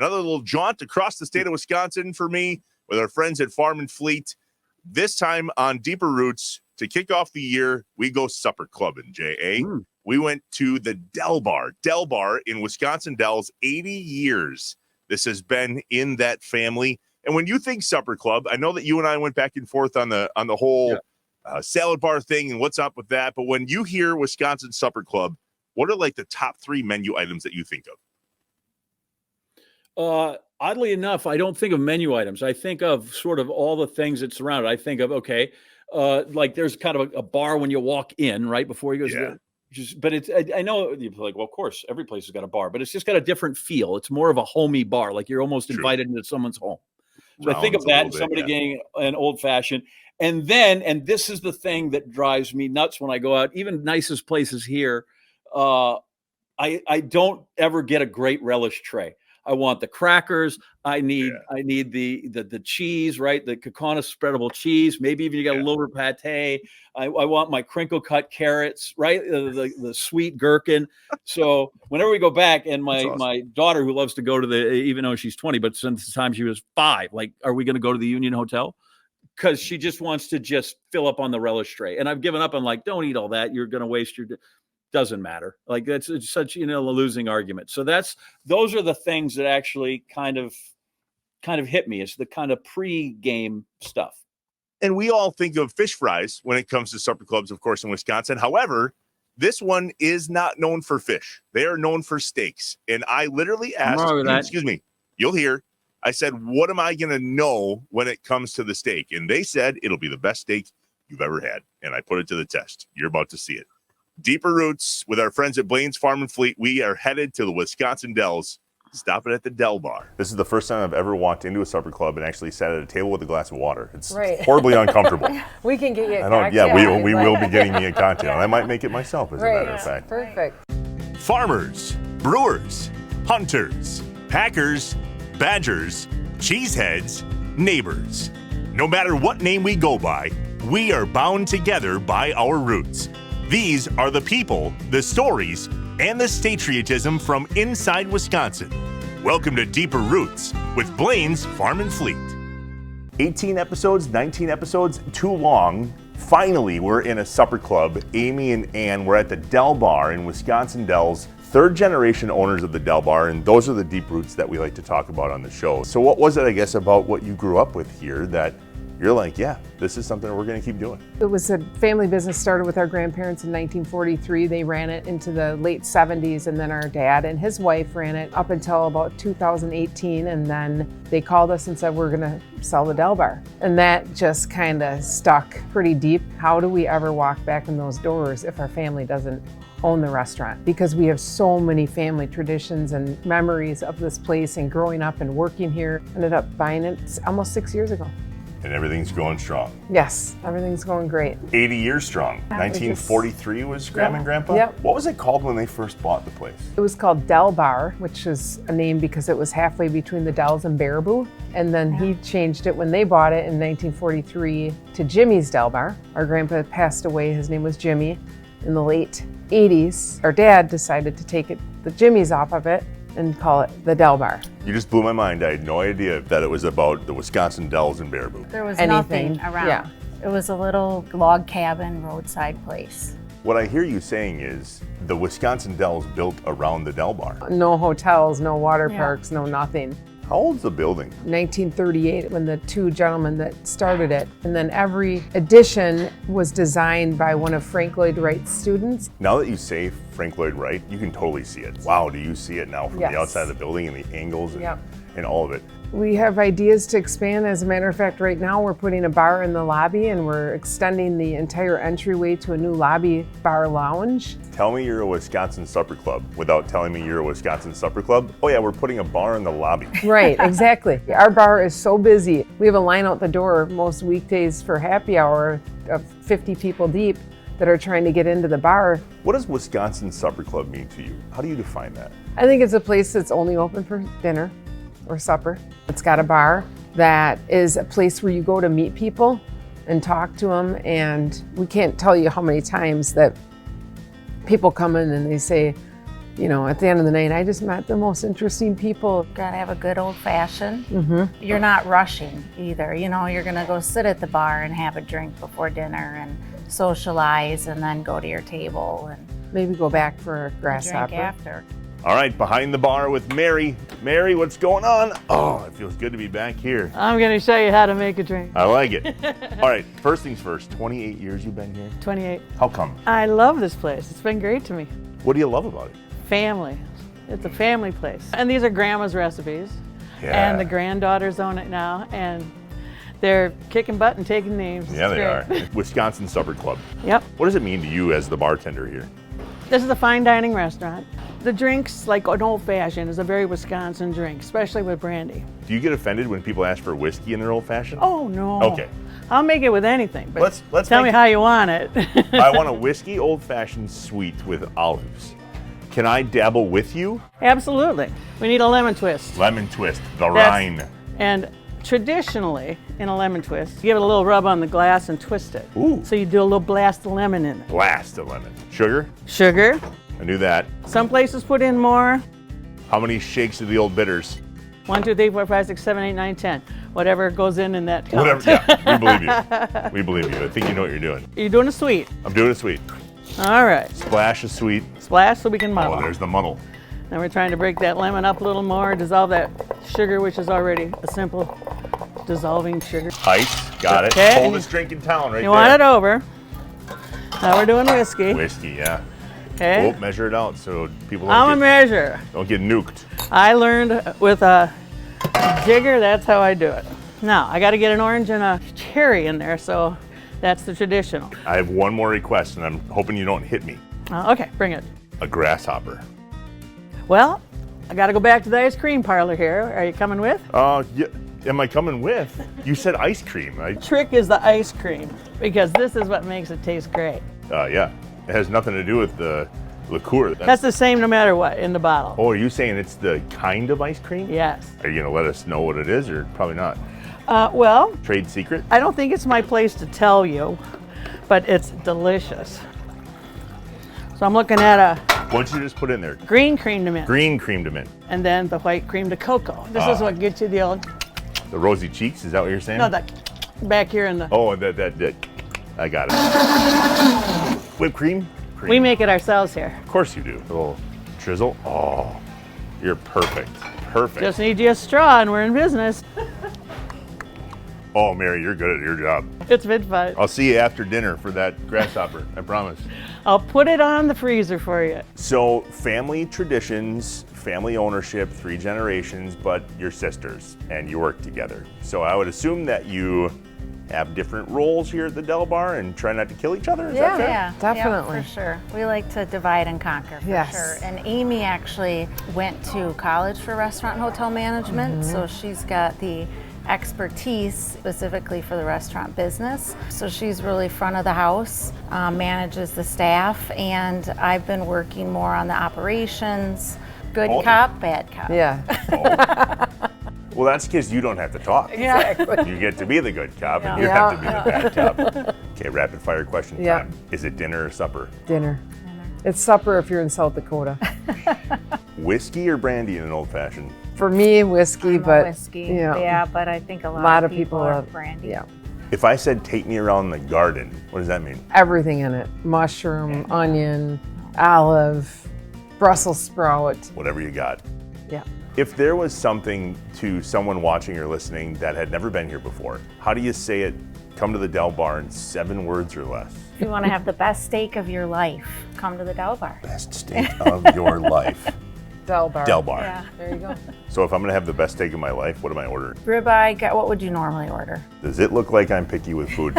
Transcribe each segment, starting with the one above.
Another little jaunt across the state of Wisconsin for me with our friends at Farm and Fleet. This time on Deeper Roots, to kick off the year, we go supper clubbing, J.A. We went to the Del Bar. Del Bar in Wisconsin Dells, 80 years. This has been in that family. And when you think supper club, I know that you and I went back and forth on the whole salad bar thing and what's up with that. But when you hear Wisconsin Supper Club, what are like the top 3 menu items that you think of? Oddly enough, I don't think of menu items. I think of sort of all the things that surround it. I think of, like there's kind of a bar when you walk in, right before you go. But it's, I know you're like, well, of course, every place has got a bar, but it's just got a different feel. It's more of a homey bar, like you're almost invited into someone's home. So I think of that, somebody getting an old fashioned. And then, and this is the thing that drives me nuts when I go out, even nicest places here, I don't ever get a great relish tray. I want the crackers. I need the cheese, right? The Kakana spreadable cheese. Maybe even you got a little pate. I want my crinkle cut carrots, right? The sweet gherkin. So whenever we go back, and my daughter, who loves to go to even though she's 20, but since the time she was 5, like, are we going to go to the Union Hotel? Because she just wants to just fill up on the relish tray. And I've given up. I'm like, don't eat all that. You're going to waste your. Doesn't matter. Like it's such, a losing argument. So those are the things that actually kind of hit me. It's the kind of pre-game stuff. And we all think of fish fries when it comes to supper clubs, of course, in Wisconsin. However, this one is not known for fish. They are known for steaks. And I literally asked, excuse me, you'll hear, I said, what am I going to know when it comes to the steak? And they said, it'll be the best steak you've ever had. And I put it to the test. You're about to see it. Deeper Roots with our friends at Blaine's Farm and Fleet. We are headed to the Wisconsin Dells. Stopping at the Del Bar. This is the first time I've ever walked into a supper club and actually sat at a table with a glass of water. It's horribly uncomfortable. We can get you a cocktail. We will be getting me a cocktail. I might make it myself, as a matter of fact. Perfect. Farmers, brewers, hunters, packers, badgers, cheeseheads, neighbors. No matter what name we go by, we are bound together by our roots. These are the people, the stories, and the statriotism from inside Wisconsin. Welcome to Deeper Roots with Blaine's Farm and Fleet. 18 episodes, 19 episodes, too long. Finally, we're in a supper club. Amy and Ann, we're at the Del Bar in Wisconsin Dells. 3rd generation owners of the Del Bar, and those are the deep roots that we like to talk about on the show. So what was it, I guess, about what you grew up with here that you're like, yeah, this is something we're going to keep doing? It was a family business, started with our grandparents in 1943. They ran it into the late 70s, and then our dad and his wife ran it up until about 2018, and then they called us and said, we're going to sell the Del Bar. And that just kind of stuck pretty deep. How do we ever walk back in those doors if our family doesn't own the restaurant? Because we have so many family traditions and memories of this place and growing up and working here. Ended up buying it almost 6 years ago. And everything's going strong. Yes, everything's going great. 80 years strong. 1943 was Grandma and Grandpa? Yep. What was it called when they first bought the place? It was called Del Bar, which is a name because it was halfway between the Dells and Baraboo. And then he changed it when they bought it in 1943 to Jimmy's Del Bar. Our grandpa passed away, his name was Jimmy, in the late 80s. Our dad decided to take the Jimmy's off of it and call it the Del Bar. You just blew my mind. I had no idea that it was about the Wisconsin Dells and Baraboo. There was nothing around. Yeah. It was a little log cabin roadside place. What I hear you saying is the Wisconsin Dells built around the Del Bar. No hotels, no water parks, no nothing. How old's the building? 1938, when the 2 gentlemen that started it. And then every addition was designed by one of Frank Lloyd Wright's students. Now that you say Frank Lloyd Wright, you can totally see it. Wow, do you see it now from the outside of the building and the angles and all of it? We have ideas to expand. As a matter of fact, right now we're putting a bar in the lobby and we're extending the entire entryway to a new lobby bar lounge. Tell me you're a Wisconsin supper club without telling me you're a Wisconsin supper club. Oh yeah, we're putting a bar in the lobby. Right, exactly. Our bar is so busy. We have a line out the door most weekdays for happy hour of 50 people deep that are trying to get into the bar. What does Wisconsin Supper Club mean to you? How do you define that? I think it's a place that's only open for dinner or supper. It's got a bar that is a place where you go to meet people and talk to them, and we can't tell you how many times that people come in and they say, you know, at the end of the night, I just met the most interesting people. Gotta have a good old fashioned. You're not rushing either. You know, you're gonna go sit at the bar and have a drink before dinner and socialize and then go to your table and Maybe go back for a drink grasshopper. after. All right, behind the bar with Mary. Mary, what's going on? Oh, it feels good to be back here. I'm going to show you how to make a drink. I like it. All right, first things first, 28 years you've been here? 28. How come? I love this place. It's been great to me. What do you love about it? Family. It's a family place. And these are grandma's recipes. Yeah. And the granddaughters own it now. And they're kicking butt and taking names. Yeah, It's they great. are. Wisconsin Supper Club. Yep. What does it mean to you as the bartender here? This is a fine dining restaurant. The drinks, like an old fashioned, is a very Wisconsin drink, especially with brandy. Do you get offended when people ask for whiskey in their old fashioned? Oh, no. Okay. I'll make it with anything, but Let's tell make me how you want it. I want a whiskey old fashioned sweet with olives. Can I dabble with you? Absolutely. We need a lemon twist. Lemon twist, the That's- Rhine. And traditionally, in a lemon twist, you give it a little rub on the glass and twist it. Ooh. So you do a little blast of lemon in it. Blast of lemon. Sugar? Sugar. I knew that. Some places put in more. How many shakes of the old bitters? 1, 2, 3, 4, 5, 6, 7, 8, 9, 10. Whatever goes in that count. Whatever. Yeah, we believe you. We believe you. I think you know what you're doing. You're doing a sweet. I'm doing a sweet. All right. Splash of sweet. Splash so we can muddle. Oh, there's the muddle. Now we're trying to break that lemon up a little more, dissolve that sugar, which is already a simple dissolving sugar. Ice. Got it. Okay. Coldest drink in town right You there. want it over. Now we're doing whiskey. Whiskey, yeah. Okay. Oh, measure it out so people I'm a measure. don't get nuked. I learned with a jigger, that's how I do it. Now, I got to get an orange and a cherry in there, so that's the traditional. I have one more request, and I'm hoping you don't hit me. Okay, bring it. A grasshopper. Well, I got to go back to the ice cream parlor here. Are you coming with? Yeah, am I coming with? You said ice cream. Trick is the ice cream, because this is what makes it taste great. Yeah. It has nothing to do with the liqueur. That's the same no matter what in the bottle. Oh, are you saying it's the kind of ice cream? Yes. Are you going to let us know what it is, or probably not? Well, Trade secret? I don't think it's my place to tell you, but it's delicious. So I'm looking at a What'd you just put in there? green cream to mint, Green cream to mint. and then the white cream to cocoa. This is what gets you the old, The rosy cheeks, is that what you're saying? no, that back here in the, Oh, that. I got it. Whipped cream? we make it ourselves here. Of course you do. A little drizzle. Oh, you're perfect. Perfect. Just need you a straw and we're in business. Oh, Mary, you're good at your job. It's been fun. I'll see you after dinner for that grasshopper. I promise. I'll put it on the freezer for you. So, family traditions, family ownership, 3 generations, but you're sisters and you work together. So, I would assume that you have different roles here at the Del Bar and try not to kill each other. Is that fair? Yeah, Definitely. Yeah, for sure. We like to divide and conquer, for Yes. sure. And Amy actually went to college for restaurant and hotel management, so she's got the expertise specifically for the restaurant business. So she's really front of the house, manages the staff, and I've been working more on the operations. Good Oh. cop, bad cop. Yeah. Well, that's because you don't have to talk. Exactly. You get to be the good cop and you Yeah. have to be the bad cop. Okay, rapid fire question Yeah. time. Is it dinner or supper? Dinner. It's supper if you're in South Dakota. Whiskey or brandy in an old fashioned? For me, whiskey, I'm a but whiskey. yeah. Yeah, but I think a a lot of people are love brandy. Yeah. If I said take me around the garden, what does that mean? Everything in it. Mushroom, onion, olive, Brussels sprout. Whatever you got. Yeah. If there was something to someone watching or listening that had never been here before, how do you say it? Come to the Del Bar in 7 words or less. If you want to have the best steak of your life, come to the Del Bar. Best steak of your life. Del Bar. Del Bar. Yeah. There you go. So if I'm gonna have the best steak of my life, what am I ordering? Ribeye, what would you normally order? Does it look like I'm picky with food?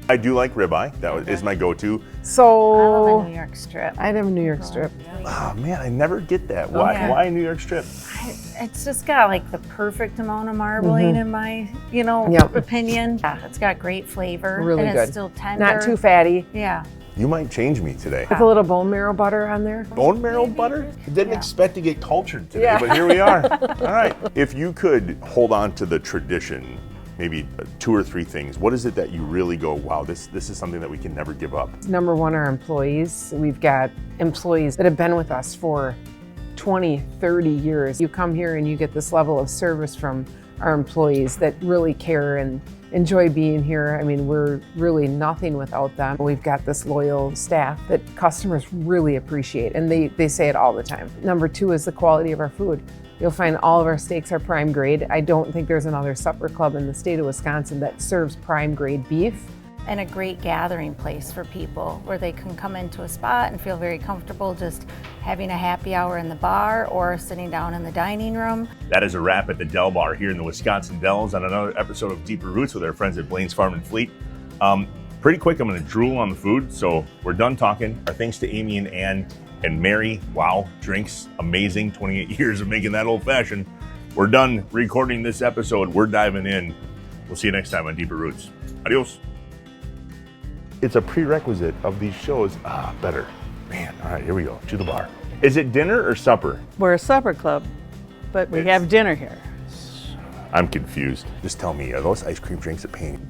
I do like ribeye. That is my go-to. I love a So New York strip. I'd have a New York strip. Oh man, I never get that. Why? Okay. Why New York strip? It's just got like the perfect amount of marbling in my, Yep. opinion. Yeah, it's got great flavor. Really and good. It's still tender. Not too fatty. Yeah. You might change me today. With a little bone marrow butter on there. Bone marrow butter? Didn't expect to get cultured today, Yeah. but here we are. All right. If you could hold on to the tradition maybe 2 or 3 things, what is it that you really go, wow, this is something that we can never give up? Number one, our employees. We've got employees that have been with us for 20, 30 years. You come here and you get this level of service from our employees that really care and enjoy being here. I mean, we're really nothing without them. We've got this loyal staff that customers really appreciate, and they say it all the time. Number two is the quality of our food. You'll find all of our steaks are prime grade. I don't think there's another supper club in the state of Wisconsin that serves prime grade beef. And a great gathering place for people where they can come into a spot and feel very comfortable just having a happy hour in the bar or sitting down in the dining room. That is a wrap at the Del Bar here in the Wisconsin Dells on another episode of Deeper Roots with our friends at Blaine's Farm and Fleet. Pretty quick, I'm going to drool on the food, so we're done talking. Our thanks to Amy and Ann and Mary. Wow, drinks, amazing. 28 years of making that old fashioned. We're done recording this episode. We're diving in. We'll see you next time on Deeper Roots. Adios. It's a prerequisite of these shows. Better. Man, all right, here we go. To the bar. Is it dinner or supper? We're a supper club, but we have dinner here. I'm confused. Just tell me, are those ice cream drinks a pain?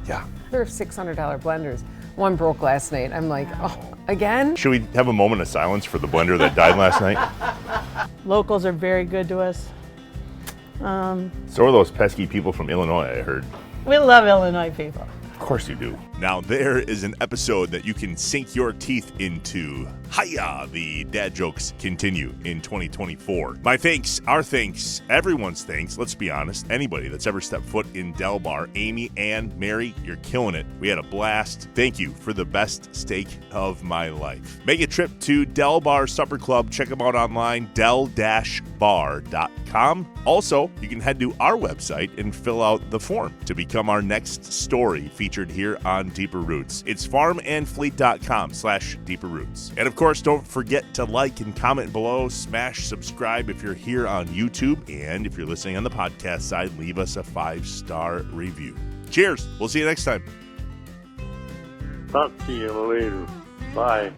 Yeah. They're $600 blenders. One broke last night. I'm like, oh, again? Should we have a moment of silence for the blender that died last night? Locals are very good to us. So are those pesky people from Illinois, I heard. We love Illinois people. Of course you do. Now there is an episode that you can sink your teeth into. Hiya! The dad jokes continue in 2024. My thanks, our thanks, everyone's thanks, let's be honest. Anybody that's ever stepped foot in Del Bar. Amy, Ann, Mary, you're killing it. We had a blast. Thank you for the best steak of my life. Make a trip to Del Bar Supper Club. Check them out online, del-bar.com. Also, you can head to our website and fill out the form to become our next story featured here on Deeper Roots. It's farmandfleet.com/Deeper Roots. And of course, don't forget to like and comment below, smash subscribe if you're here on YouTube, and if you're listening on the podcast side, leave us a 5-star review. Cheers. We'll see you next time. Talk to you later. Bye.